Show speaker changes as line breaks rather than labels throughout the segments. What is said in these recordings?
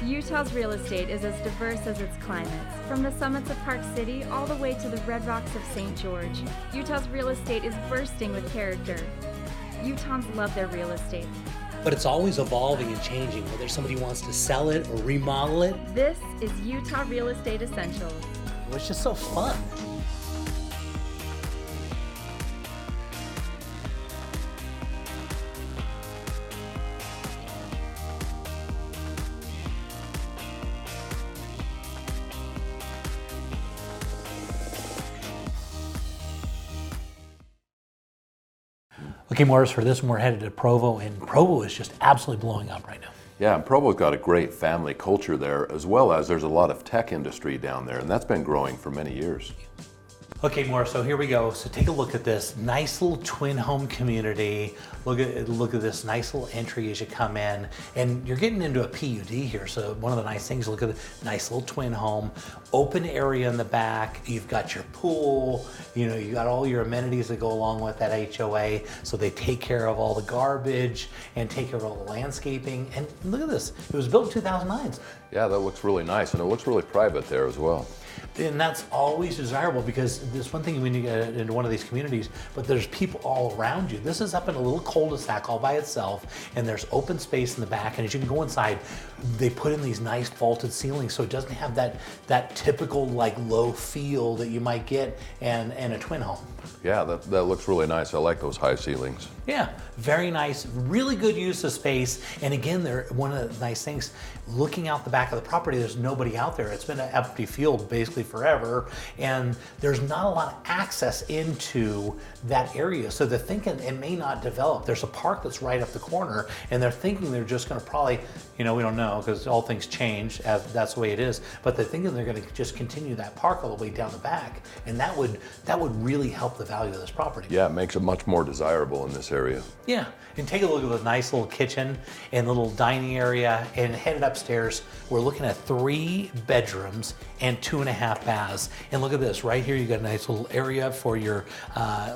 Utah's real estate is as diverse as its climates. From the summits of Park City all the way to the red rocks of St. George, Utah's real estate is bursting with character. Utahns love their real estate.
But it's always evolving and changing, whether somebody wants to sell it or remodel it.
This is Utah Real Estate Essentials.
It's just so fun. Okay, Morris, for this one, we're headed to Provo, and Provo is just absolutely blowing up right now.
Yeah, and Provo's got a great family culture there, as well as there's a lot of tech industry down there, and that's been growing for many years.
Okay, Morris, so here we go. So take a look at this nice little twin home community. Look at this nice little entry as you come in, and you're getting into a PUD here. So one of the nice things, look at the nice little twin home, open area in the back. You've got your pool, you know, you got all your amenities that go along with that HOA. So they take care of all the garbage and take care of all the landscaping. And look at this, it was built in 2009.
Yeah, that looks really nice, and it looks really private there as well.
And that's always desirable, because there's one thing when you get into one of these communities, but there's people all around you. This is up in a little cul-de-sac all by itself, and there's open space in the back, and as you can go inside, they put in these nice vaulted ceilings so it doesn't have that typical like low feel that you might get in a twin home.
Yeah, that looks really nice. I like those high ceilings.
Yeah, very nice, really good use of space. And again, one of the nice things, looking out the back of the property, there's nobody out there. It's been an empty field basically forever, and there's not a lot of access into that area. So they're thinking it may not develop. There's a park that's right up the corner, and they're thinking they're just gonna probably, you know, we don't know because all things change, as that's the way it is, but they're thinking they're gonna just continue that park all the way down the back, and that would really help the value of this property.
Yeah, it makes it much more desirable in this area.
Yeah, and take a look at the nice little kitchen and little dining area, and headed upstairs, we're looking at 3 bedrooms and 2.5 baths. And look at this, right here you got a nice little area for your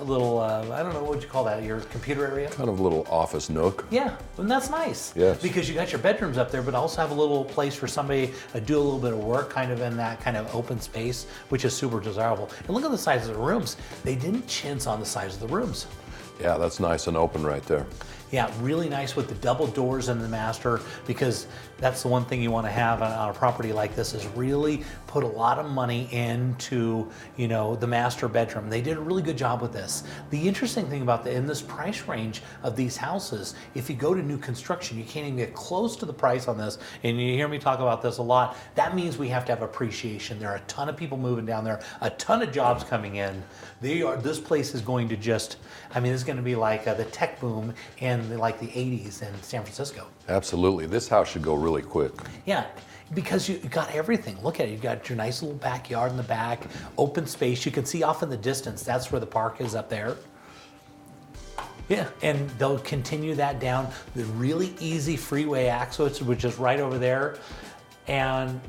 little, I don't know, what would you call that, your computer area?
Kind of a little office nook.
Yeah, and that's nice.
Yes.
Because you got your bedrooms up there, but also have a little place for somebody to do a little bit of work kind of in that kind of open space, which is super desirable. And look at the size of the rooms. They didn't chintz on the size of the rooms.
Yeah, that's nice and open right there.
Yeah, really nice with the double doors in the master, because that's the one thing you want to have on a property like this, is really put a lot of money into, you know, the master bedroom. They did a really good job with this. The interesting thing about in this price range of these houses, if you go to new construction, you can't even get close to the price on this. And you hear me talk about this a lot. That means we have to have appreciation. There are a ton of people moving down there, a ton of jobs coming in. This place is going to just, I mean, it's going to be like the tech boom in like the 80s in San Francisco.
Absolutely. This house should go really quick.
Yeah, because you got everything. Look at it. You got your nice little backyard in the back, open space. You can see off in the distance. That's where the park is up there. Yeah, and they'll continue that down the really easy freeway access, which is right over there. And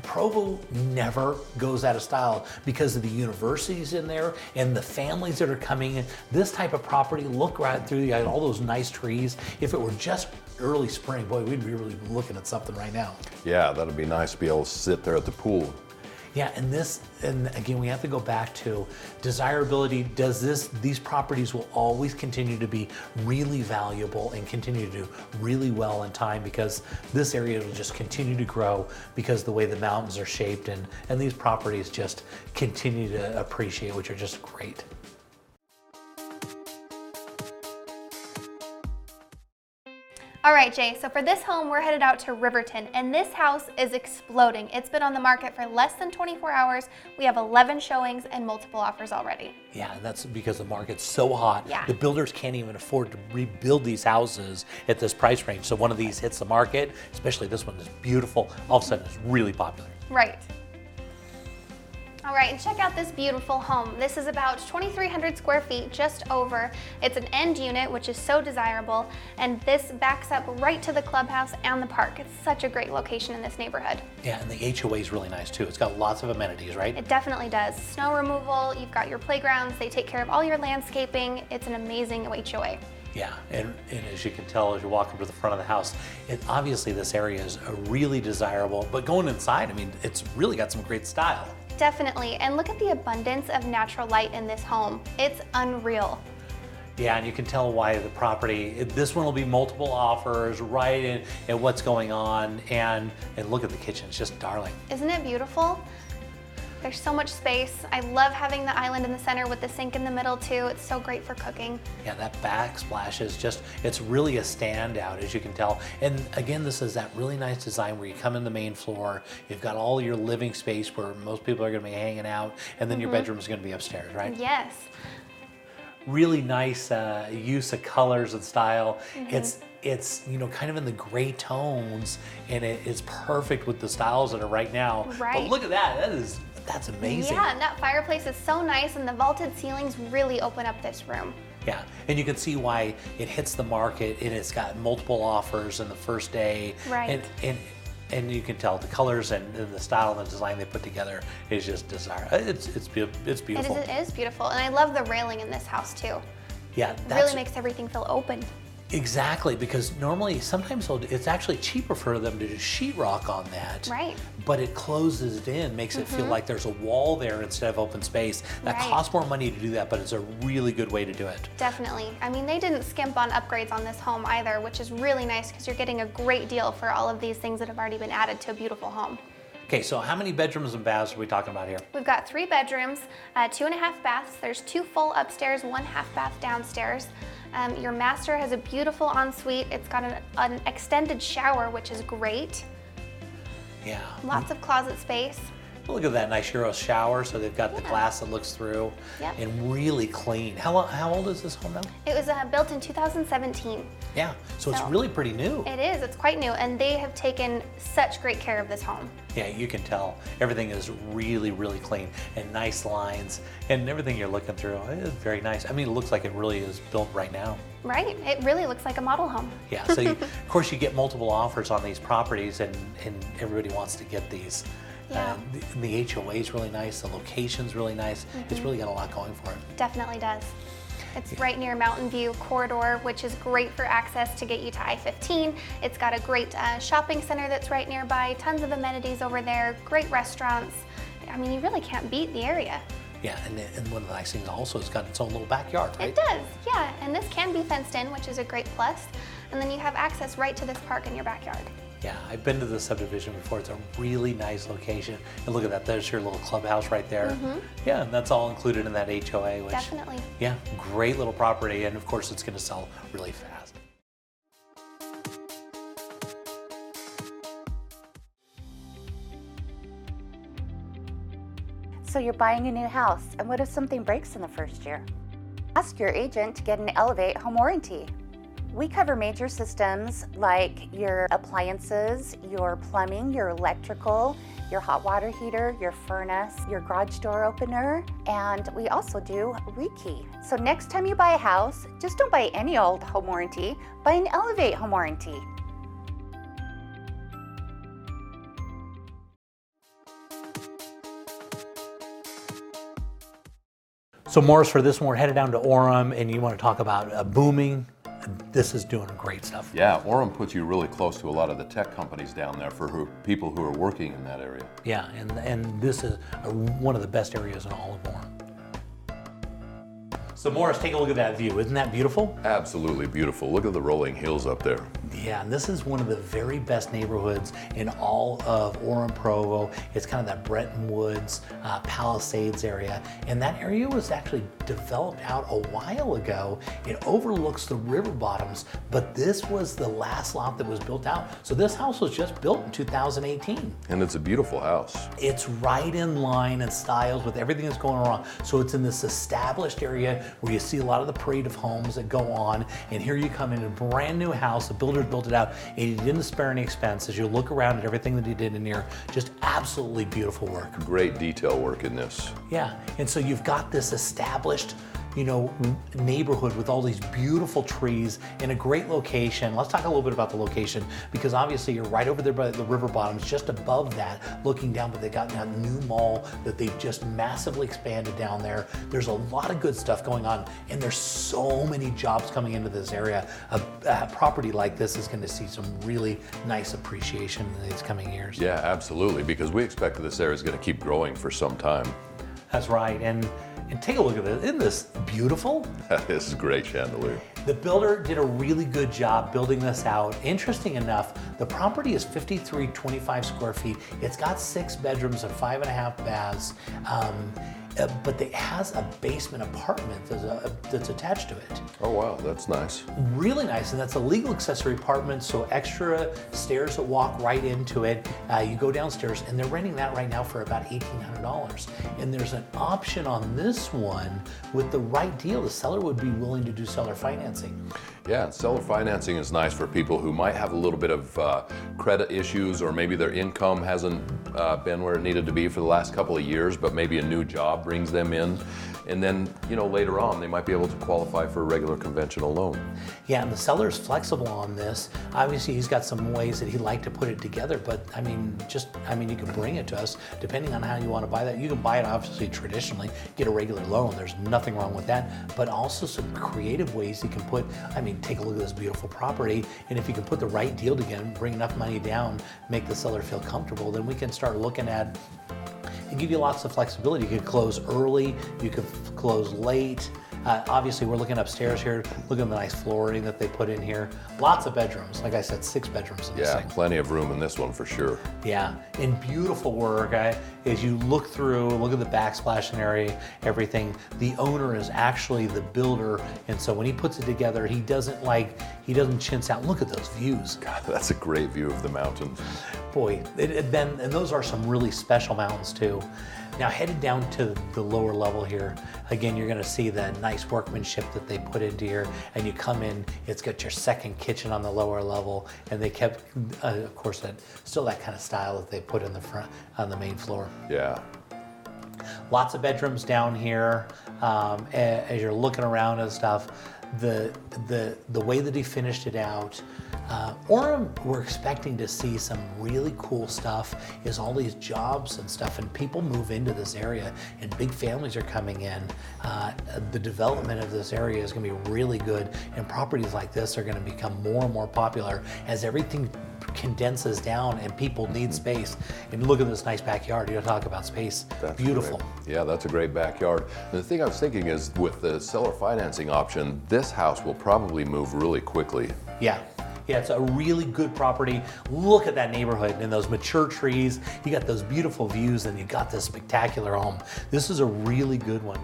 Provo never goes out of style because of the universities in there and the families that are coming in. This type of property, look right through, you got all those nice trees. If it were just early spring, boy, we'd be really looking at something right now.
Yeah, that'd be nice to be able to sit there at the pool.
Yeah, and again, we have to go back to desirability. These properties will always continue to be really valuable and continue to do really well in time, because this area will just continue to grow because the way the mountains are shaped, and these properties just continue to appreciate, which are just great.
All right, Jay, so for this home, we're headed out to Riverton, and this house is exploding. It's been on the market for less than 24 hours. We have 11 showings and multiple offers already.
Yeah, that's because the market's so hot.
Yeah.
The builders can't even afford to rebuild these houses at this price range. So one of these hits the market, especially this one is beautiful, all of a sudden it's really popular.
Right. All right, and check out this beautiful home. This is about 2,300 square feet, just over. It's an end unit, which is so desirable, and this backs up right to the clubhouse and the park. It's such a great location in this neighborhood.
Yeah, and the HOA is really nice too. It's got lots of amenities, right?
It definitely does. Snow removal, you've got your playgrounds, they take care of all your landscaping. It's an amazing HOA.
Yeah, and as you can tell as you walk up to the front of the house, obviously this area is really desirable, but going inside, I mean, it's really got some great style.
Definitely, and look at the abundance of natural light in this home. It's unreal.
Yeah, and you can tell why the property, this one will be multiple offers right in at what's going on, and look at the kitchen, it's just darling.
Isn't it beautiful? There's so much space. I love having the island in the center with the sink in the middle too. It's so great for cooking.
Yeah, that backsplash is just, it's really a standout, as you can tell. And again, this is that really nice design where you come in the main floor, you've got all your living space where most people are gonna be hanging out, and then your bedroom is gonna be upstairs, right?
Yes.
Really nice use of colors and style. It's you know, kind of in the gray tones, and it's perfect with the styles that are right now.
Right.
But look at that, that's amazing.
Yeah, and that fireplace is so nice, and the vaulted ceilings really open up this room.
Yeah, and you can see why it hits the market, and it's got multiple offers in the first day.
Right.
And you can tell the colors and the style and the design they put together is just desirable. It's beautiful.
It is beautiful, and I love the railing in this house too.
Yeah,
It really makes everything feel open.
Exactly, because normally, sometimes it's actually cheaper for them to just sheetrock on that.
Right.
But it closes it in, makes it feel like there's a wall there instead of open space. That
Right.
costs more money to do that, but it's a really good way to do it.
Definitely. I mean, they didn't skimp on upgrades on this home either, which is really nice because you're getting a great deal for all of these things that have already been added to a beautiful home.
Okay, so how many bedrooms and baths are we talking about here?
We've got 3 bedrooms, 2.5 baths. There's 2 full upstairs, 1 half bath downstairs. Your master has a beautiful ensuite. It's got an extended shower, which is great.
Yeah.
Lots of closet space.
Look at that nice Euro shower. So they've got the glass that looks through,
Yep.
and really clean. How old is this home now?
It was built in 2017.
Yeah, so it's
So-
really pretty new.
It is, it's quite new, and they have taken such great care of this home.
Yeah, you can tell everything is really, really clean and nice lines, and everything you're looking through is very nice. I mean, it looks like it really is built right now.
Right, it really looks like a model home.
Yeah, so of course you get multiple offers on these properties, and everybody wants to get these.
Yeah.
The HOA is really nice, the location's really nice. It's really got a lot going for it.
Definitely does. It's right near Mountain View Corridor, which is great for access to get you to I-15. It's got a great shopping center that's right nearby, tons of amenities over there, great restaurants. I mean, you really can't beat the area.
Yeah, and one of the nice things also, it's got its own little backyard, right?
It does, yeah, and this can be fenced in, which is a great plus. And then you have access right to this park in your backyard.
Yeah, I've been to the subdivision before. It's a really nice location. And look at that, there's your little clubhouse right there. Yeah, and that's all included in that HOA, which,
Definitely.
yeah, great little property. And of course, it's gonna sell really fast.
So you're buying a new house, and what if something breaks in the first year? Ask your agent to get an Elevate home warranty. We cover major systems like your appliances, your plumbing, your electrical, your hot water heater, your furnace, your garage door opener, and we also do rekey. So next time you buy a house, just don't buy any old home warranty, buy an Elevate home warranty.
So Morris, for this one, we're headed down to Orem, and you want to talk about booming. This is doing great stuff.
Yeah, Orem puts you really close to a lot of the tech companies down there for people who are working in that area.
Yeah, and this is one of the best areas in all of Orem. So Morris, take a look at that view. Isn't that beautiful?
Absolutely beautiful. Look at the rolling hills up there.
Yeah, and this is one of the very best neighborhoods in all of Orem Provo. It's kind of that Bretton Woods, Palisades area. And that area was actually developed out a while ago. It overlooks the river bottoms, but this was the last lot that was built out. So this house was just built in 2018.
And it's a beautiful house.
It's right in line and styles with everything that's going on. So it's in this established area where you see a lot of the parade of homes that go on. And here you come in a brand new house. The builder built it out, and he didn't spare any expense. As you look around at everything that he did in here, just absolutely beautiful work.
Great detail work in this.
Yeah, and so you've got this established, neighborhood with all these beautiful trees in a great location. Let's talk a little bit about the location, because obviously you're right over there by the river bottoms, just above that, looking down, but they got that new mall that they've just massively expanded down there. There's a lot of good stuff going on, and there's so many jobs coming into this area. A property like this is going to see some really nice appreciation in these coming years.
Yeah, absolutely, because we expect that this area is going to keep growing for some time.
That's right, and take a look at this. Isn't this beautiful?
This is great chandelier.
The builder did a really good job building this out. Interesting enough, the property is 5,325 square feet. It's got 6 bedrooms and 5.5 baths, but it has a basement apartment that's attached to it.
Oh wow, that's nice.
Really nice, and that's a legal accessory apartment, so extra stairs that walk right into it. You go downstairs, and they're renting that right now for about $1,800. And there's an option on this one with the right deal. The seller would be willing to do seller financing.
Yeah, and seller financing is nice for people who might have a little bit of credit issues, or maybe their income hasn't been where it needed to be for the last couple of years, but maybe a new job brings them in. And then, later on, they might be able to qualify for a regular conventional loan.
Yeah, and the seller's flexible on this. Obviously, he's got some ways that he'd like to put it together, but you can bring it to us depending on how you want to buy that. You can buy it obviously traditionally, get a regular loan. There's nothing wrong with that, but also some creative ways you can put, take a look at this beautiful property, and if you can put the right deal together, bring enough money down, make the seller feel comfortable, then we can start looking at and give you lots of flexibility. You could close early, you could close late. Obviously, we're looking upstairs here. Look at the nice flooring that they put in here. Lots of bedrooms. Like I said, 6 bedrooms in this thing.
Yeah, plenty of room in this one for sure.
Yeah, and beautiful work. As you look through, look at the backsplash area, everything. The owner is actually the builder, and so when he puts it together, he doesn't chintz out. Look at those views.
God, that's a great view of the mountains.
Boy, and those are some really special mountains too. Now headed down to the lower level here, again, you're gonna see that nice workmanship that they put into here, and you come in, it's got your second kitchen on the lower level, and they kept, of course, still that kind of style that they put in the front, on the main floor.
Yeah.
Lots of bedrooms down here. As you're looking around and stuff, the way that he finished it out, Orem, we're expecting to see some really cool stuff, is all these jobs and stuff, and people move into this area, and big families are coming in. The development of this area is going to be really good, and properties like this are going to become more and more popular as everything condenses down and people need space. And look at this nice backyard. You talk about space. That's beautiful.
Great. Yeah, that's a great backyard. And the thing I was thinking is, with the seller financing option, this house will probably move really quickly.
Yeah, it's a really good property. Look at that neighborhood and those mature trees. You got those beautiful views, and you got this spectacular home. This is a really good one.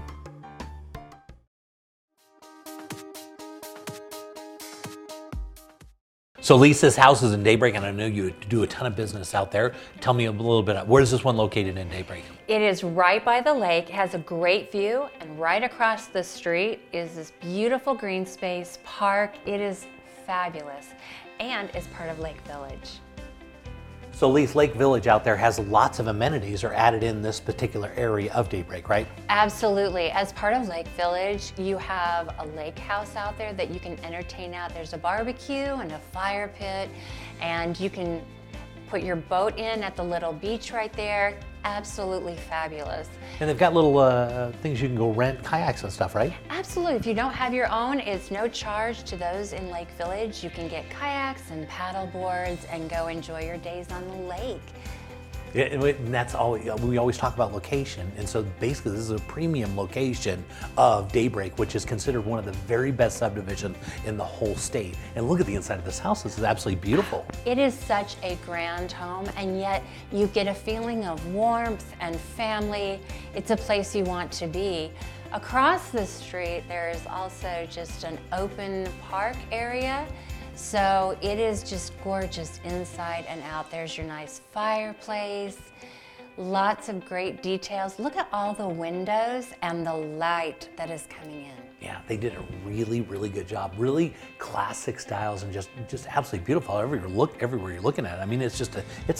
So Lisa's house is in Daybreak, and I know you do a ton of business out there. Tell me a little bit, where is this one located in Daybreak?
It is right by the lake, has a great view, and right across the street is this beautiful green space park. It is fabulous, and is part of Lake Village.
So Lisa, Lake Village out there has lots of amenities are added in this particular area of Daybreak, right?
Absolutely. As part of Lake Village, you have a lake house out there that you can entertain out. There's a barbecue and a fire pit, and you can put your boat in at the little beach right there. Absolutely fabulous.
And they've got little things you can go rent, kayaks and stuff, right?
Absolutely. If you don't have your own, it's no charge to those in Lake Village. You can get kayaks and paddle boards and go enjoy your days on the lake.
Yeah, and that's all, we always talk about location, and so basically this is a premium location of Daybreak, which is considered one of the very best subdivisions in the whole state. And look at the inside of this house. This is absolutely beautiful.
It is such a grand home, and yet you get a feeling of warmth and family. It's a place you want to be. Across the street, there is also just an open park area. So it is just gorgeous inside and out. There's your nice fireplace, lots of great details. Look at all the windows and the light that is coming in.
Yeah, they did a really, really good job. Really classic styles and just absolutely beautiful. Everywhere you're looking at it. I mean, it's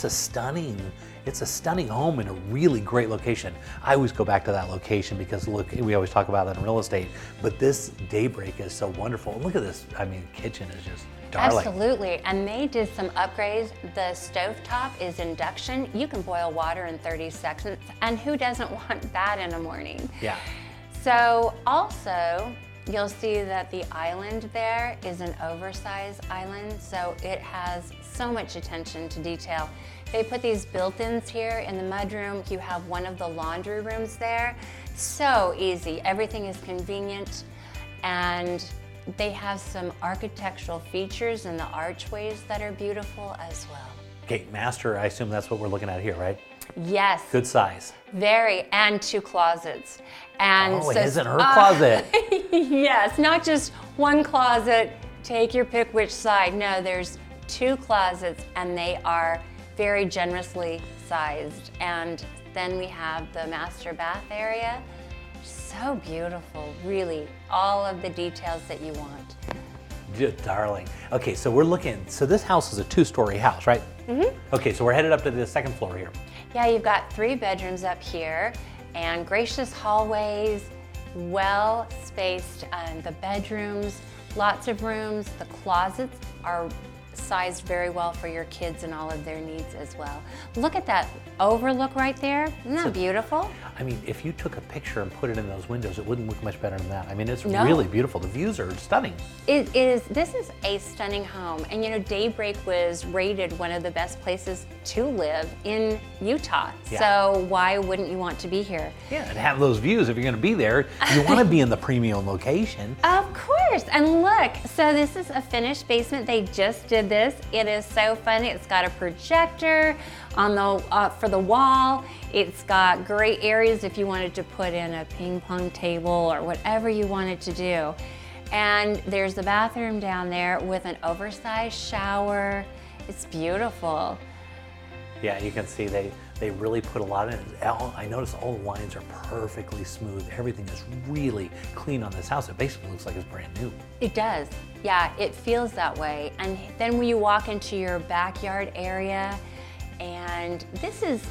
a stunning home in a really great location. I always go back to that location because look, we always talk about that in real estate, but this Daybreak is so wonderful. And look at this. I mean, kitchen is just darling.
Absolutely, and they did some upgrades. The stovetop is induction. You can boil water in 30 seconds, and who doesn't want that in the morning?
Yeah.
So also, you'll see that the island there is an oversized island, so it has so much attention to detail. They put these built-ins here in the mudroom. You have one of the laundry rooms there. So easy, everything is convenient, and they have some architectural features in the archways that are beautiful as well.
Okay, master, I assume that's what we're looking at here, right?
Yes.
Good size.
Very, and 2 closets. And
oh, it isn't her closet.
Yes, not just one closet, take your pick which side. No, there's 2 closets and they are very generously sized. And then we have the master bath area. So beautiful, really, all of the details that you want.
Just darling. Okay, so we're looking, so this house is a 2-story house, right? Mm-hmm. Okay, so we're headed up to the 2nd floor here.
Yeah, you've got 3 bedrooms up here and gracious hallways, well spaced, the bedrooms, lots of rooms. The closets are sized very well for your kids and all of their needs as well. Look at that overlook right there. Isn't that beautiful?
I mean, if you took a picture and put it in those windows, it wouldn't look much better than that. I mean, it's really beautiful. The views are stunning.
It is. This is a stunning home. And you know, Daybreak was rated one of the best places to live in Utah.
Yeah.
So why wouldn't you want to be here?
Yeah, and have those views. If you're gonna be there, you wanna be in the premium location.
Of course, and look, so this is a finished basement. They just did this. It is so funny. It's got a projector on the for the wall. It's got great areas if you wanted to put in a ping pong table or whatever you wanted to do. And there's the bathroom down there with an oversized shower. It's beautiful.
Yeah, you can see they really put a lot in it. I noticed all the lines are perfectly smooth. Everything is really clean on this house. It basically looks like it's brand new.
It does. Yeah, it feels that way. And then when you walk into your backyard area, and this is,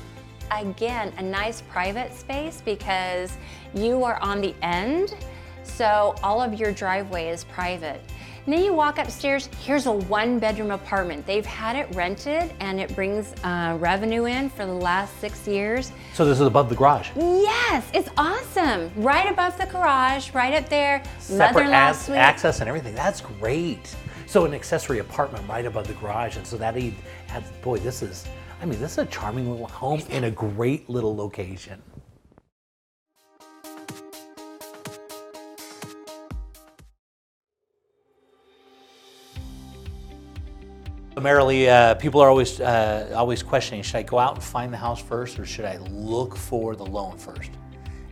again, a nice private space because you are on the end, so all of your driveway is private. And then you walk upstairs, here's a 1-bedroom apartment. They've had it rented and it brings revenue in for the last 6 years.
So this is above the garage?
Yes, it's awesome. Right above the garage, right up there.
Separate
Mother-in-law suite.
access and everything. That's great. So an accessory apartment right above the garage, and so that adds, boy, this is a charming little home in a great little location. Primarily, people are always questioning, should I go out and find the house first or should I look for the loan first?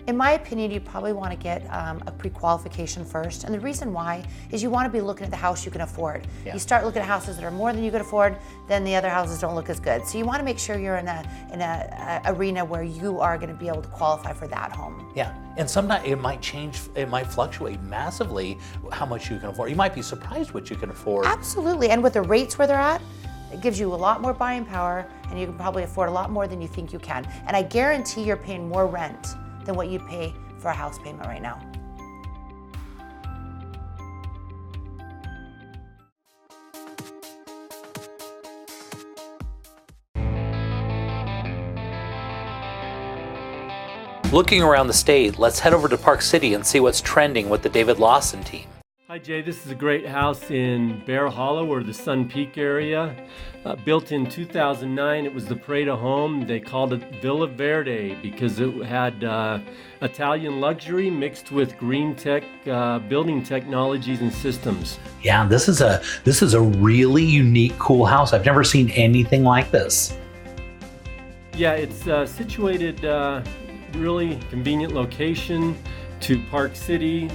In my opinion, you probably want to get a pre-qualification first. And the reason why is you want to be looking at the house you can afford.
Yeah.
You start looking at houses that are more than you can afford, then the other houses don't look as good. So you want to make sure you're in a arena where you are going to be able to qualify for that home.
Yeah, and sometimes it might change, it might fluctuate massively how much you can afford. You might be surprised what you can afford.
Absolutely, and with the rates where they're at, it gives you a lot more buying power and you can probably afford a lot more than you think you can. And I guarantee you're paying more rent than what you'd pay for a house payment right now.
Looking around the state, let's head over to Park City and see what's trending with the David Lawson team.
Hi Jay, this is a great house in Bear Hollow or the Sun Peak area. Built in 2009, it was the Prada home. They called it Villa Verde because it had Italian luxury mixed with green tech building technologies and systems.
Yeah, this is a really unique, cool house. I've never seen anything like this.
Yeah, it's situated really convenient location to Park City,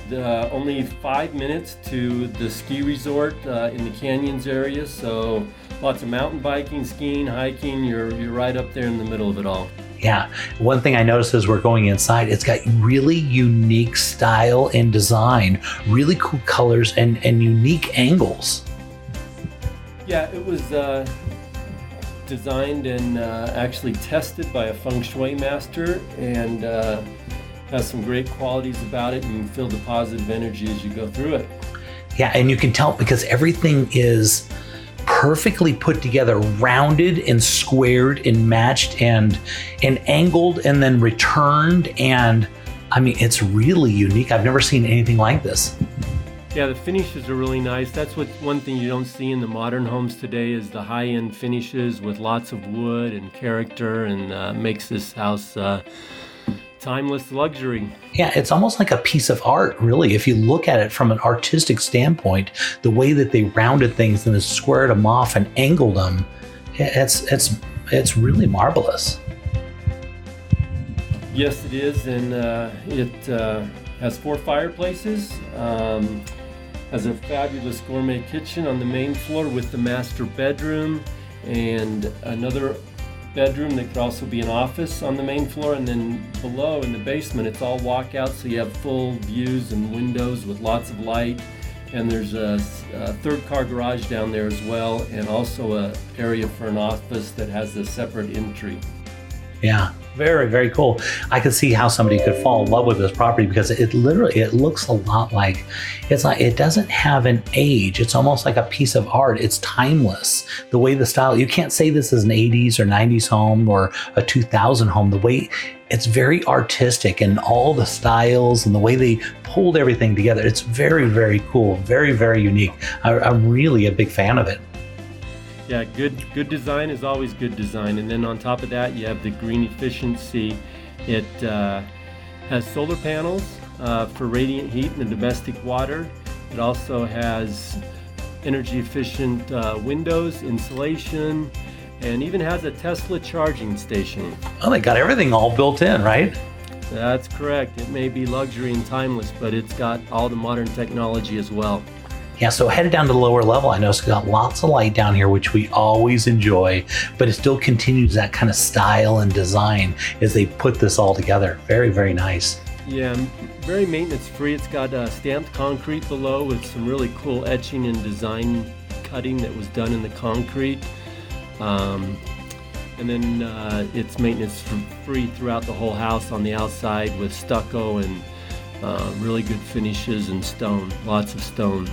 only 5 minutes to the ski resort in the Canyons area. So lots of mountain biking, skiing, hiking. You're right up there in the middle of it all.
Yeah. One thing I noticed as we're going inside, it's got really unique style and design, really cool colors and unique angles.
Yeah, it was designed and actually tested by a feng shui master, and has some great qualities about it, and you feel the positive energy as you go through it.
Yeah, and you can tell because everything is perfectly put together, rounded and squared and matched and angled and then returned. And I mean, it's really unique. I've never seen anything like this.
Yeah, the finishes are really nice. That's one thing you don't see in the modern homes today is the high-end finishes with lots of wood and character, and makes this house timeless luxury.
Yeah, it's almost like a piece of art, really. If you look at it from an artistic standpoint, the way that they rounded things and then squared them off and angled them, it's really marvelous.
Yes, it is, and it has 4 fireplaces. Has a fabulous gourmet kitchen on the main floor with the master bedroom and another bedroom that could also be an office on the main floor, and then below in the basement it's all walkout, so you have full views and windows with lots of light, and there's a 3rd car garage down there as well, and also a area for an office that has a separate entry.
Yeah, very, very cool. I could see how somebody could fall in love with this property because it looks a lot like, it doesn't have an age. It's almost like a piece of art. It's timeless. The way the style, you can't say this is an 80s or 90s home or a 2000 home. The way it's very artistic and all the styles and the way they pulled everything together. It's very, very cool. Very, very unique. I'm really a big fan of it.
Yeah, good design is always good design. And then on top of that, you have the green efficiency. It has solar panels for radiant heat and domestic water. It also has energy efficient windows, insulation, and even has a Tesla charging station.
Oh, they got everything all built in, right?
That's correct. It may be luxury and timeless, but it's got all the modern technology as well.
Yeah, so headed down to the lower level, I know it's got lots of light down here, which we always enjoy, but it still continues that kind of style and design as they put this all together. Very, very nice.
Yeah, very maintenance free. It's got stamped concrete below with some really cool etching and design cutting that was done in the concrete. And then it's maintenance free throughout the whole house on the outside with stucco and really good finishes and stone, lots of stone.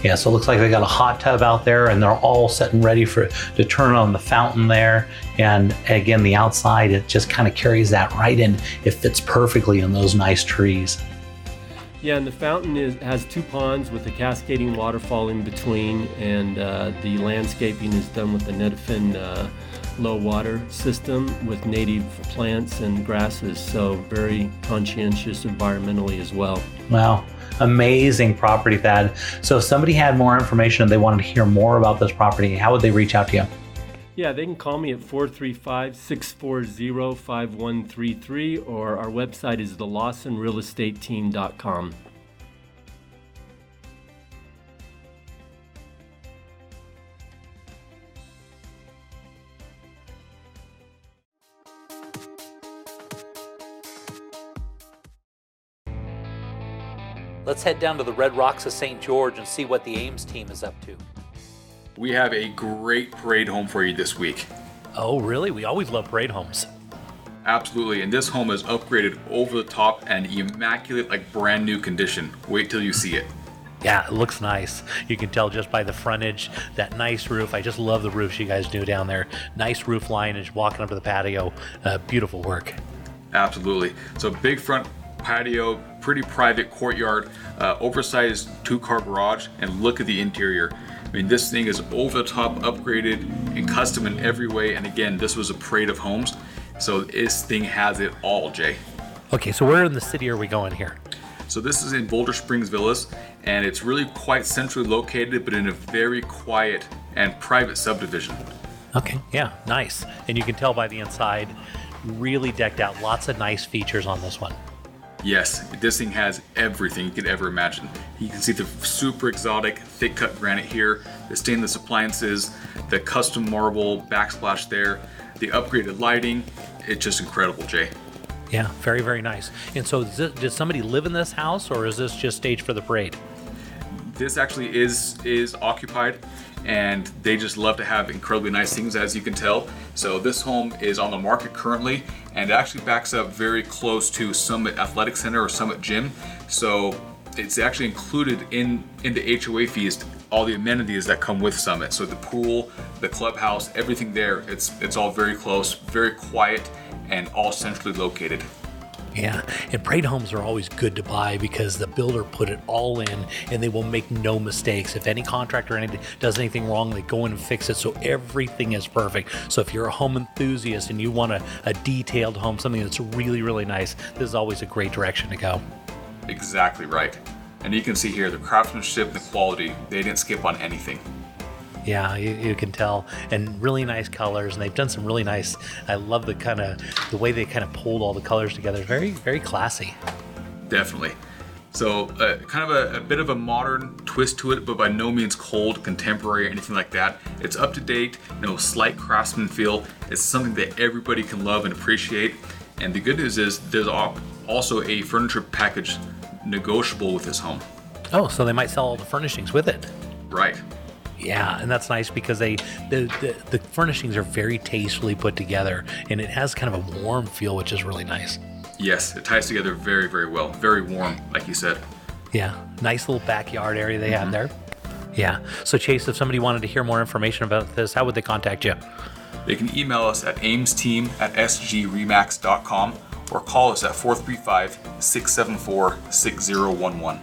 Yeah, so it looks like they got a hot tub out there and they're all set and ready to turn on the fountain there. And again, the outside, it just kind of carries that right in. It fits perfectly in those nice trees.
Yeah, and the fountain has 2 ponds with a cascading waterfall in between, and the landscaping is done with the Netafin low water system with native plants and grasses, so very conscientious environmentally as well.
Wow. Amazing property, Thad. So if somebody had more information and they wanted to hear more about this property, how would they reach out to you?
Yeah, they can call me at 435-640-5133, or our website is thelawsonrealestateteam.com.
Let's head down to the Red Rocks of St. George and see what the Ames team is up to.
We have a great parade home for you this week.
Oh, really? We always love parade homes.
Absolutely, and this home is upgraded over the top and immaculate, like brand new condition. Wait till you see it.
Yeah, it looks nice. You can tell just by the frontage, that nice roof. I just love the roofs you guys do down there. Nice roof line as you're walking up to the patio. Beautiful work.
Absolutely. So big front patio, pretty private courtyard, oversized 2-car garage, and look at the interior. I mean, this thing is over the top, upgraded, and custom in every way. And again, this was a parade of homes, so this thing has it all, Jay.
Okay, so where in the city are we going here?
So this is in Boulder Springs Villas, and it's really quite centrally located, but in a very quiet and private subdivision.
Okay, yeah, nice. And you can tell by the inside, really decked out. Lots of nice features on this one.
Yes, this thing has everything you could ever imagine. You can see the super exotic thick cut granite here, the stainless appliances, the custom marble backsplash there, the upgraded lighting, it's just incredible, Jay.
Yeah, very, very nice. And so did somebody live in this house, or is this just staged for the parade?
This actually is occupied, and they just love to have incredibly nice things, as you can tell. So this home is on the market currently, and it actually backs up very close to Summit Athletic Center or Summit Gym. So it's actually included in the HOA fees, all the amenities that come with Summit. So the pool, the clubhouse, everything there, it's all very close, very quiet, and all centrally located.
Yeah, and parade homes are always good to buy because the builder put it all in and they will make no mistakes. If any contractor or anything does anything wrong, they go in and fix it, so everything is perfect. So if you're a home enthusiast and you want a detailed home, something that's really, really nice, this is always a great direction to go.
Exactly right. And you can see here the craftsmanship, the quality, they didn't skip on anything.
Yeah, you can tell, and really nice colors, and they've done some really nice. I love the way they kind of pulled all the colors together. Very, very classy.
Definitely. So kind of a bit of a modern twist to it, but by no means cold, contemporary, or anything like that. It's up to date, slight craftsman feel. It's something that everybody can love and appreciate. And the good news is there's also a furniture package negotiable with this home.
Oh, so they might sell all the furnishings with it.
Right.
Yeah, and that's nice because the furnishings are very tastefully put together, and it has kind of a warm feel, which is really nice.
Yes, it ties together very, very well. Very warm, like you said.
Yeah, nice little backyard area they have there. Yeah. So Chase, if somebody wanted to hear more information about this, how would they contact you?
They can email us at aimsteam@sgremax.com or call us at 435-674-6011.